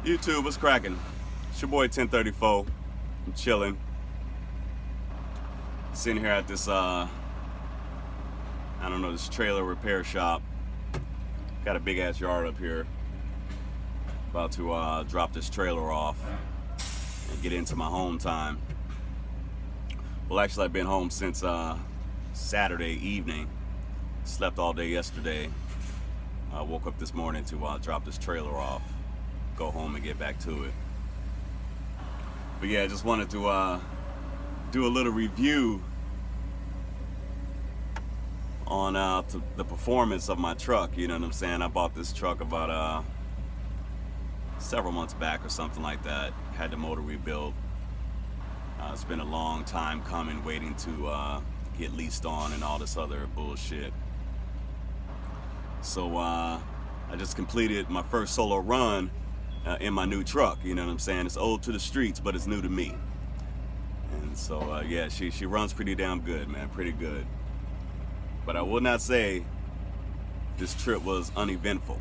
YouTube, what's cracking? It's your boy 1034. I'm chilling. Sitting here at this, this trailer repair shop. Got a big ass yard up here. About to drop this trailer off and get into my home time. Well, actually, I've been home since Saturday evening. Slept all day yesterday. I woke up this morning to drop this trailer off, go home and get back to it. But yeah, I just wanted to do a little review on the performance of my truck. You know what I'm saying? I bought this truck about several months back or something like that. Had the motor rebuilt. It's been a long time coming, waiting to get leased on and all this other bullshit. So I just completed my first solo run in my new truck. You know what I'm saying? It's old to the streets, but it's new to me. And so yeah, she runs pretty damn good, man. Pretty good. But I will not say this trip was uneventful.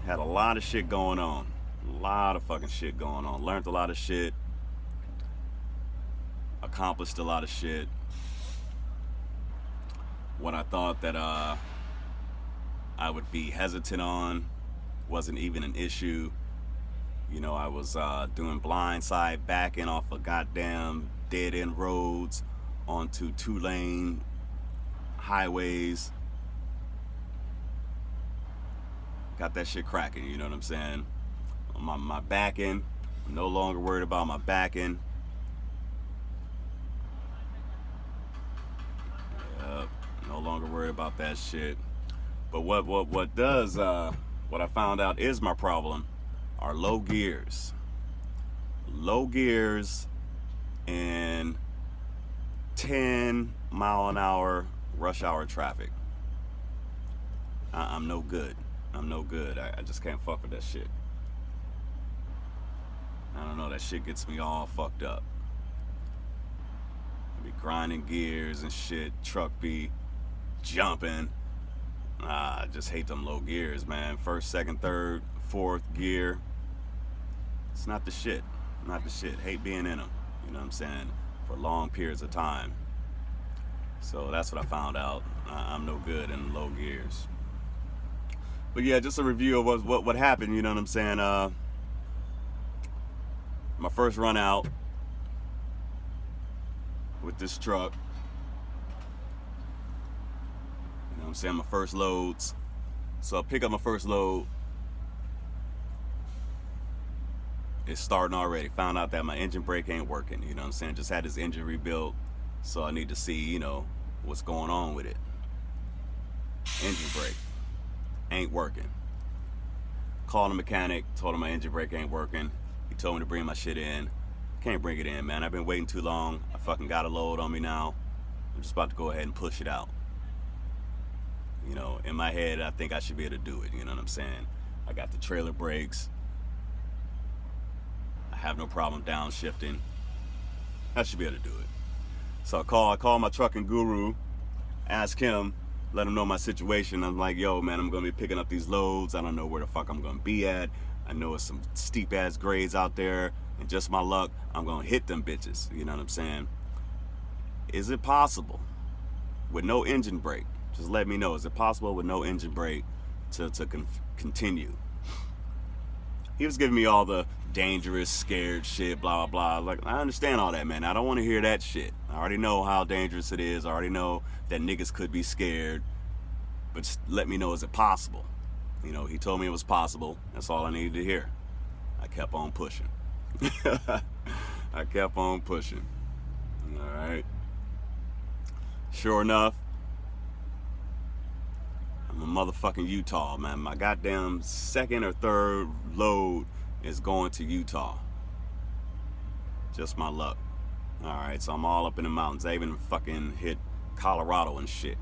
Had a lot of shit going on. A lot of fucking shit going on. Learned a lot of shit. Accomplished a lot of shit. What I thought that I would be hesitant on wasn't even an issue. You know, I was doing blindside backing off of goddamn dead end roads onto 2-lane highways. Got that shit cracking, you know what I'm saying? My backing, I'm no longer worried about my backing. No longer worried about that shit. But what I found out is my problem are low gears. Low gears and 10 mile an hour rush hour traffic. I'm no good. I'm no good. I just can't fuck with that shit. I don't know, that shit gets me all fucked up. I be grinding gears and shit, truck be jumping. I just hate them low gears, man. First, second, third, fourth gear. It's not the shit. Not the shit. Hate being in them. You know what I'm saying? For long periods of time. So that's what I found out. I'm no good in low gears. But yeah, just a review of what happened. You know what I'm saying? My first run out with this truck. You know what I'm saying? My first loads. So I pick up my first load. It's starting already. Found out that my engine brake ain't working. You know what I'm saying? Just had this engine rebuilt. So I need to see, you know, what's going on with it. Engine brake ain't working. Called the mechanic, told him my engine brake ain't working. He told me to bring my shit in. Can't bring it in, man. I've been waiting too long. I fucking got a load on me now. I'm just about to go ahead and push it out. You know, in my head, I think I should be able to do it. You know what I'm saying? I got the trailer brakes. I have no problem downshifting. I should be able to do it. So I call my trucking guru, ask him, let him know my situation. I'm like, yo, man, I'm gonna be picking up these loads. I don't know where the fuck I'm gonna be at. I know it's some steep ass grades out there, and just my luck, I'm gonna hit them bitches. You know what I'm saying? Is it possible with no engine brake? Just let me know. Is it possible with no engine brake to continue? He was giving me all the dangerous, scared shit, blah, blah, blah. Like, I understand all that, man. I don't want to hear that shit. I already know how dangerous it is. I already know that niggas could be scared. But just let me know, is it possible? You know, he told me it was possible. That's all I needed to hear. I kept on pushing. I kept on pushing. All right. Sure enough, I'm in motherfucking Utah, man. My goddamn second or third load is going to Utah. Just my luck. Alright, so I'm all up in the mountains. I even fucking hit Colorado and shit.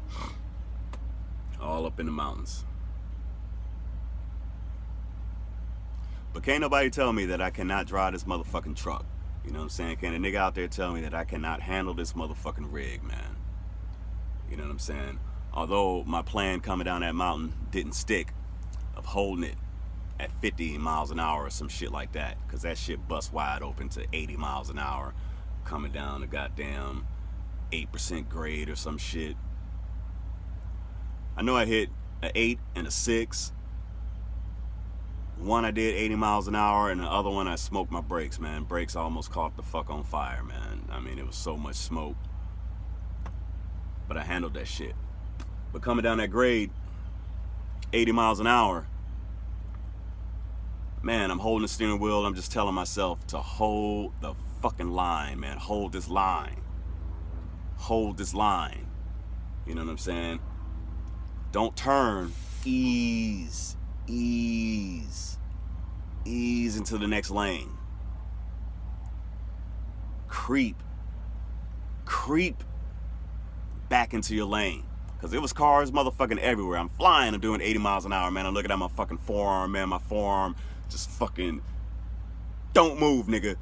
All up in the mountains. But can't nobody tell me that I cannot drive this motherfucking truck. You know what I'm saying? Can't a nigga out there tell me that I cannot handle this motherfucking rig, man? You know what I'm saying? Although my plan coming down that mountain didn't stick, of holding it at 50 miles an hour or some shit like that, because that shit busts wide open to 80 miles an hour coming down the goddamn 8% grade or some shit. I know I hit an 8 and a 6. One I did 80 miles an hour, and the other one I smoked my brakes, man. Brakes almost caught the fuck on fire, man. I mean, it was so much smoke. But I handled that shit. But coming down that grade, 80 miles an hour, man, I'm holding the steering wheel. I'm just telling myself to hold the fucking line, man. Hold this line. Hold this line. You know what I'm saying? Don't turn. Ease. Ease into the next lane. Creep back into your lane. Because it was cars motherfucking everywhere. I'm flying, I'm doing 80 miles an hour, man. I'm looking at my fucking forearm, man. My forearm just fucking, don't move, nigga.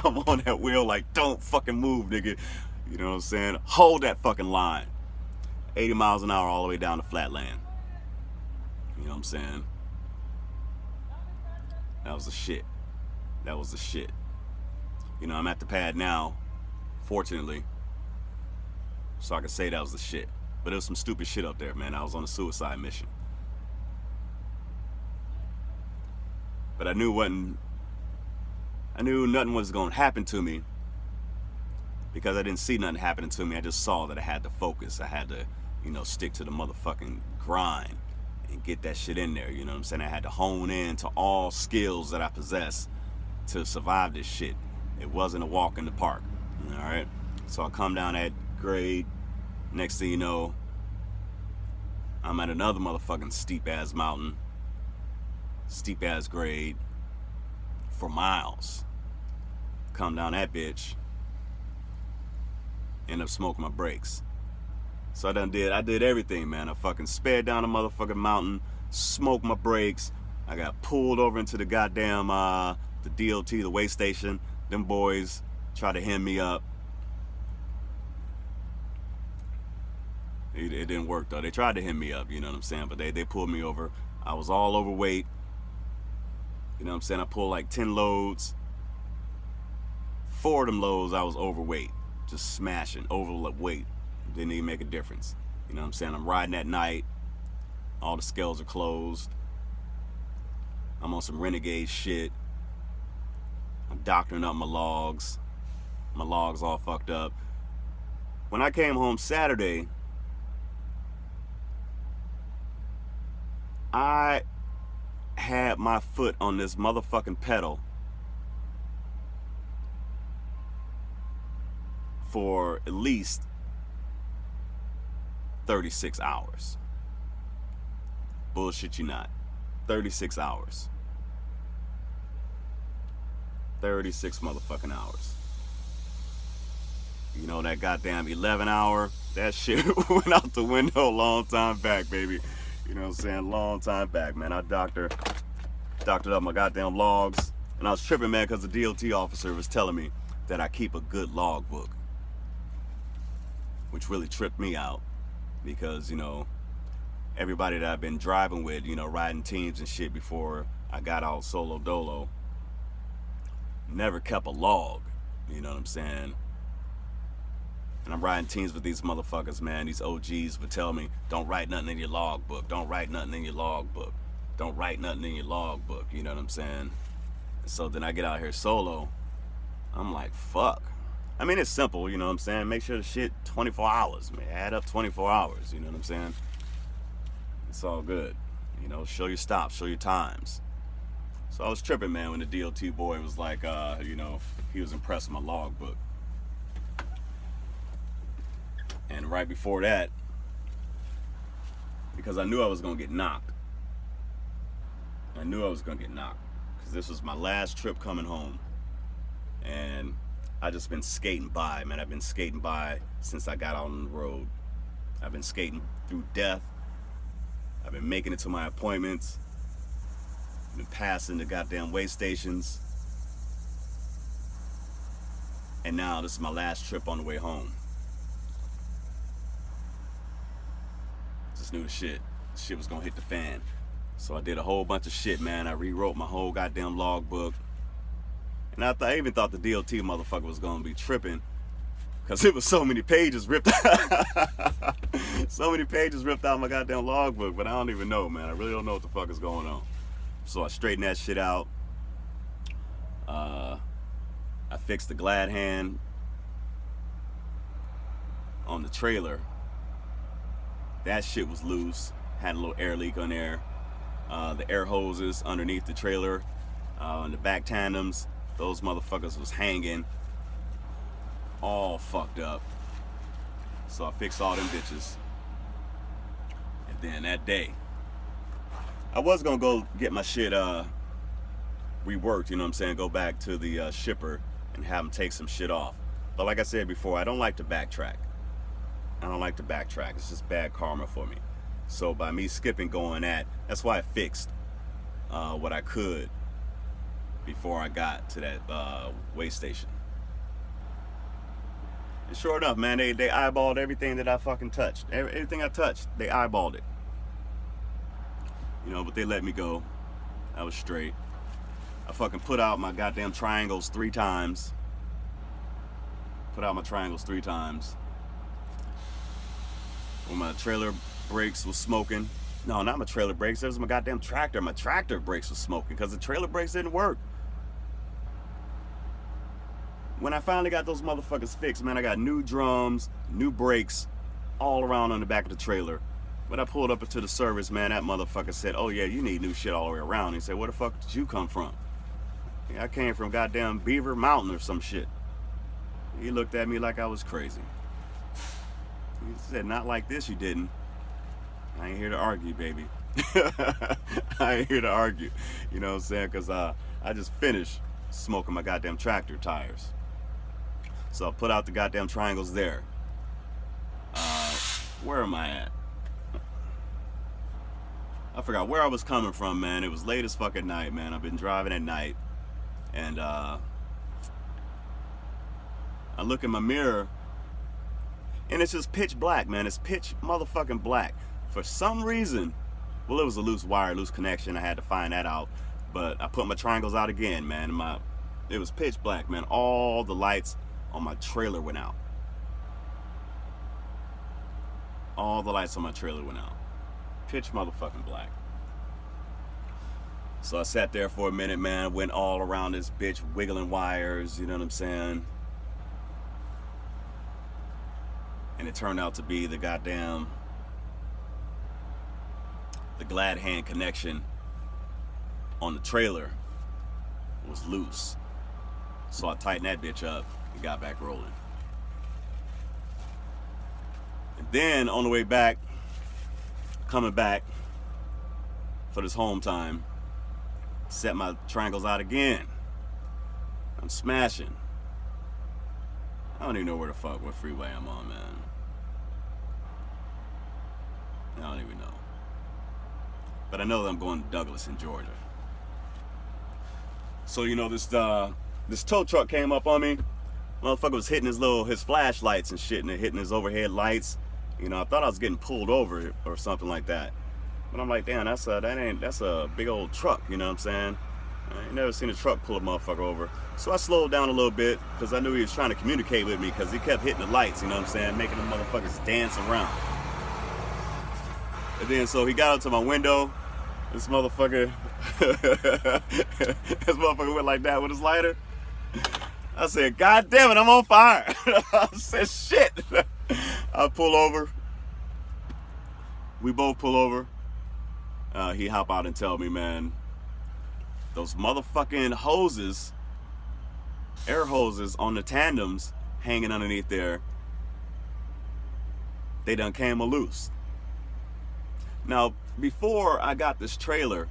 I'm on that wheel like, don't fucking move, nigga. You know what I'm saying? Hold that fucking line. 80 miles an hour all the way down to flatland. You know what I'm saying? That was the shit. That was the shit. You know, I'm at the pad now, fortunately, so I can say that was the shit. But there was some stupid shit up there, man. I was on a suicide mission. But I knew nothing was going to happen to me, because I didn't see nothing happening to me. I just saw that I had to focus. I had to, you know, stick to the motherfucking grind and get that shit in there. You know what I'm saying? I had to hone in to all skills that I possess to survive this shit. It wasn't a walk in the park. All right? So I come down that grade. Next thing you know, I'm at another motherfucking steep-ass mountain, steep-ass grade for miles. Come down that bitch, end up smoking my brakes. So I did everything, man. I fucking sped down a motherfucking mountain, smoked my brakes. I got pulled over into the goddamn, the DOT, the way station. Them boys tried to hem me up. It didn't work though. They tried to hem me up, you know what I'm saying? But they pulled me over. I was all overweight. You know what I'm saying? I pulled like 10 loads. 4 of them loads I was overweight. Just smashing, overweight. Didn't even make a difference. You know what I'm saying? I'm riding at night. All the scales are closed. I'm on some renegade shit. I'm doctoring up my logs. My logs all fucked up. When I came home Saturday, I had my foot on this motherfucking pedal for at least 36 hours. Bullshit you not. 36 hours. 36 motherfucking hours. You know, that goddamn 11 hour, that shit went out the window a long time back, baby. You know what I'm saying? Long time back, man. I doctored up my goddamn logs. And I was tripping, man, because the DOT officer was telling me that I keep a good log book, which really tripped me out. Because, you know, everybody that I've been driving with, you know, riding teams and shit before I got out solo dolo, never kept a log. You know what I'm saying? And I'm riding teams with these motherfuckers, man. These OGs would tell me, don't write nothing in your log book. Don't write nothing in your log book. Don't write nothing in your log book. You know what I'm saying? And so then I get out here solo. I'm like, fuck. I mean, it's simple, you know what I'm saying? Make sure the shit 24 hours, man. Add up 24 hours, you know what I'm saying? It's all good. You know, show your stops, show your times. So I was tripping, man, when the DOT boy was like, you know, he was impressed with my log book. And right before that, because I knew I was going to get knocked. I knew I was going to get knocked. Because this was my last trip coming home. And I just been skating by, man. I've been skating by since I got out on the road. I've been skating through death. I've been making it to my appointments. I've been passing the goddamn way stations. And now this is my last trip on the way home. Just knew the shit was gonna hit the fan. So I did a whole bunch of shit, man. I rewrote my whole goddamn logbook. And I even thought the DOT motherfucker was gonna be tripping, because it was so many pages ripped so many pages ripped out of my goddamn logbook. But I don't even know, man. I really don't know what the fuck is going on. So I straightened that shit out. I fixed the glad hand on the trailer. That shit was loose. Had a little air leak on there. The air hoses underneath the trailer, and the back tandems, those motherfuckers was hanging, all fucked up. So I fixed all them bitches. And then that day, I was gonna go get my shit reworked, you know what I'm saying? Go back to the shipper and have them take some shit off. But like I said before, I don't like to backtrack. It's just bad karma for me. So by me skipping going that's why I fixed what I could before I got to that way station. And sure enough, man, they eyeballed everything that I fucking touched. Everything I touched, they eyeballed it. You know, but they let me go. I was straight. I fucking put out my goddamn triangles 3 times. When my trailer brakes was smoking. No, not my trailer brakes. It was my goddamn tractor. My tractor brakes was smoking because the trailer brakes didn't work. When I finally got those motherfuckers fixed, man, I got new drums, new brakes, all around on the back of the trailer. When I pulled up into the service, man, that motherfucker said, "Oh yeah, you need new shit all the way around." He said, "Where the fuck did you come from?" Yeah, I came from goddamn Beaver Mountain or some shit. He looked at me like I was crazy. He said, "Not like this, you didn't." I ain't here to argue, baby. I ain't here to argue. You know what I'm saying? Because I just finished smoking my goddamn tractor tires. So I put out the goddamn triangles there. Where am I at? I forgot where I was coming from, man. It was late as fucking night, man. I've been driving at night. And I look in my mirror, and it's just pitch black, man. It's pitch motherfucking black. For some reason, well, it was a loose wire, loose connection. I had to find that out. But I put my triangles out again, man. It was pitch black, man. All the lights on my trailer went out. All the lights on my trailer went out. Pitch motherfucking black. So I sat there for a minute, man. Went all around this bitch, wiggling wires, you know what I'm saying? And it turned out to be the glad hand connection on the trailer was loose. So I tightened that bitch up and got back rolling. And then on the way back, coming back for this home time, set my triangles out again. I'm smashing. I don't even know what freeway I'm on, man. I don't even know. But I know that I'm going to Douglas in Georgia. So, you know, this tow truck came up on me. Motherfucker was hitting his flashlights and shit, and hitting his overhead lights. You know, I thought I was getting pulled over or something like that. But I'm like, damn, that's a big old truck, you know what I'm saying? I ain't never seen a truck pull a motherfucker over. So I slowed down a little bit because I knew he was trying to communicate with me, because he kept hitting the lights, you know what I'm saying? Making the motherfuckers dance around. And then so he got up to my window. This motherfucker went like that with his lighter. I said, "God damn it, I'm on fire." I said, "Shit." I pull over. We both pull over. He hop out and tell me, man, those motherfucking hoses, air hoses on the tandems hanging underneath there, they done came loose. Now, before I got this trailer,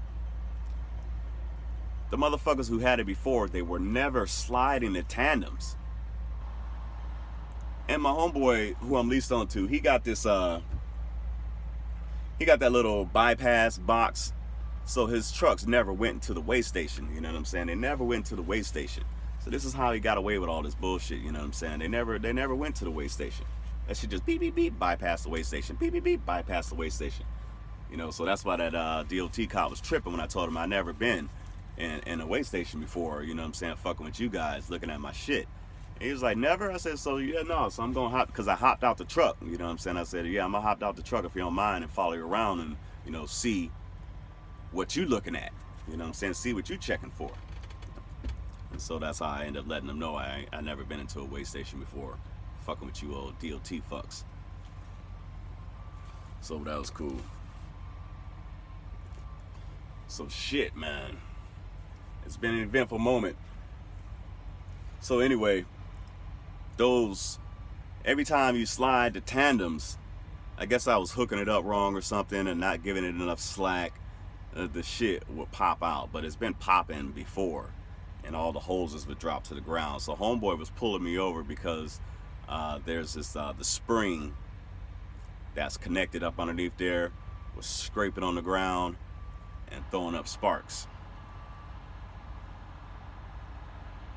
the motherfuckers who had it before, they were never sliding the tandems. And my homeboy, who I'm leased on to, he got this, he got that little bypass box, so his trucks never went to the weigh station, you know what I'm saying? They never went to the weigh station. So this is how he got away with all this bullshit, you know what I'm saying? They never went to the weigh station. That shit just beep, beep, beep, bypass the weigh station. Beep, beep, beep, bypass the weigh station. You know, so that's why that DOT cop was tripping when I told him I never been in a way station before. You know what I'm saying? Fucking with you guys, looking at my shit. And he was like, never? I said, so yeah, no. So I'm going to hop, because I hopped out the truck. You know what I'm saying? I said, yeah, I'm going to hop out the truck if you don't mind and follow you around and, you know, see what you looking at. You know what I'm saying? See what you checking for. And so that's how I ended up letting them know I never been into a way station before. Fucking with you old DOT fucks. So that was cool. So shit, man. It's been an eventful moment. So anyway, every time you slide the tandems, I guess I was hooking it up wrong or something and not giving it enough slack. The shit would pop out, but it's been popping before, and all the hoses would drop to the ground. So homeboy was pulling me over because there's this the spring that's connected up underneath there was scraping on the ground and throwing up sparks.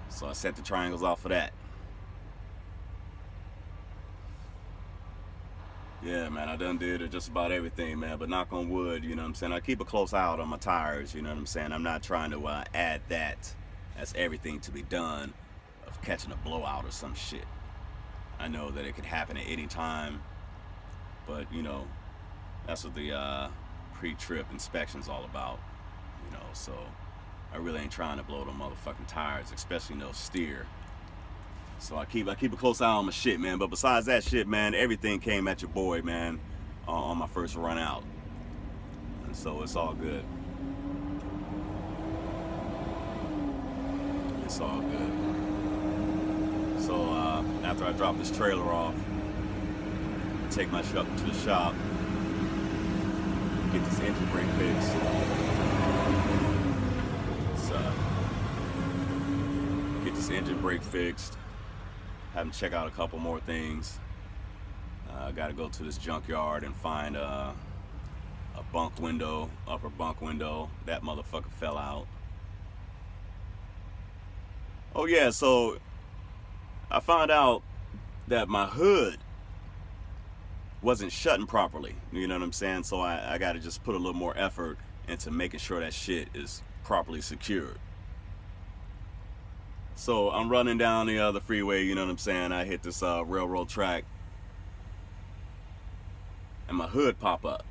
So I set the triangles off of that. Yeah, man, I done did just about everything, man, but knock on wood, you know what I'm saying? I keep a close eye out on my tires, you know what I'm saying? I'm not trying to add that as everything to be done of catching a blowout or some shit. I know that it could happen at any time, but, you know, that's what the pre-trip inspection's all about, you know, so I really ain't trying to blow them motherfucking tires, especially no steer. So I keep a close eye on my shit, man. But besides that shit, man, everything came at your boy, man, on my first run out. And so it's all good. It's all good. So after I drop this trailer off, take my truck to the shop, get this engine brake fixed. Get this engine brake fixed. Have them check out a couple more things. I gotta go to this junkyard and find a bunk window, upper bunk window. That motherfucker fell out. Oh yeah, so I found out that my hood wasn't shutting properly. You know what I'm saying? So I gotta just put a little more effort into making sure that shit is properly secured. So I'm running down the freeway, you know what I'm saying? I hit this railroad track, and my hood pop up.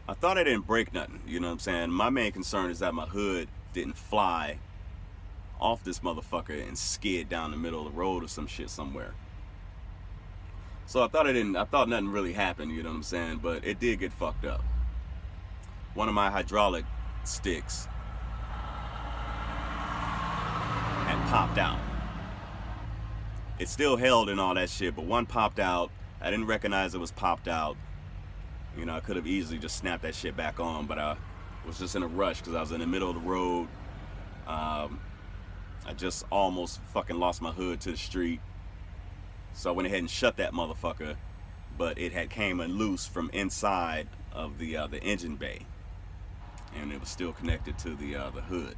I thought I didn't break nothing, you know what I'm saying? My main concern is that my hood didn't fly off this motherfucker and skid down the middle of the road or some shit somewhere. So I thought nothing really happened, you know what I'm saying? But it did get fucked up. One of my hydraulic sticks had popped out. It still held and all that shit, but one popped out. I didn't recognize it was popped out. You know, I could have easily just snapped that shit back on, but I was just in a rush because I was in the middle of the road. I just almost fucking lost my hood to the street. So I went ahead and shut that motherfucker, but it had came loose from inside of the engine bay, and it was still connected to the hood.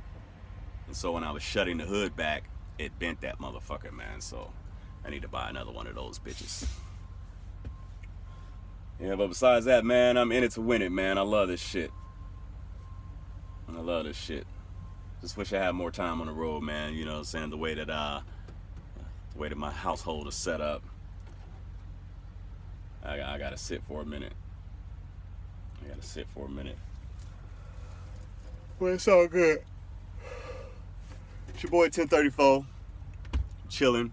And so when I was shutting the hood back, it bent that motherfucker, man. So I need to buy another one of those bitches. Yeah, but besides that, man, I'm in it to win it, man. I love this shit. I love this shit. Just wish I had more time on the road, man. You know what I'm saying? The way that my household is set up, I gotta sit for a minute. Well, it's all good. It's your boy 1034, chilling.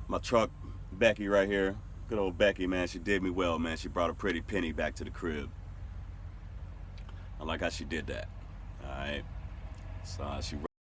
My truck, Becky right here. Good old Becky, man. She did me well, man. She brought a pretty penny back to the crib. I like how she did that. All right. So she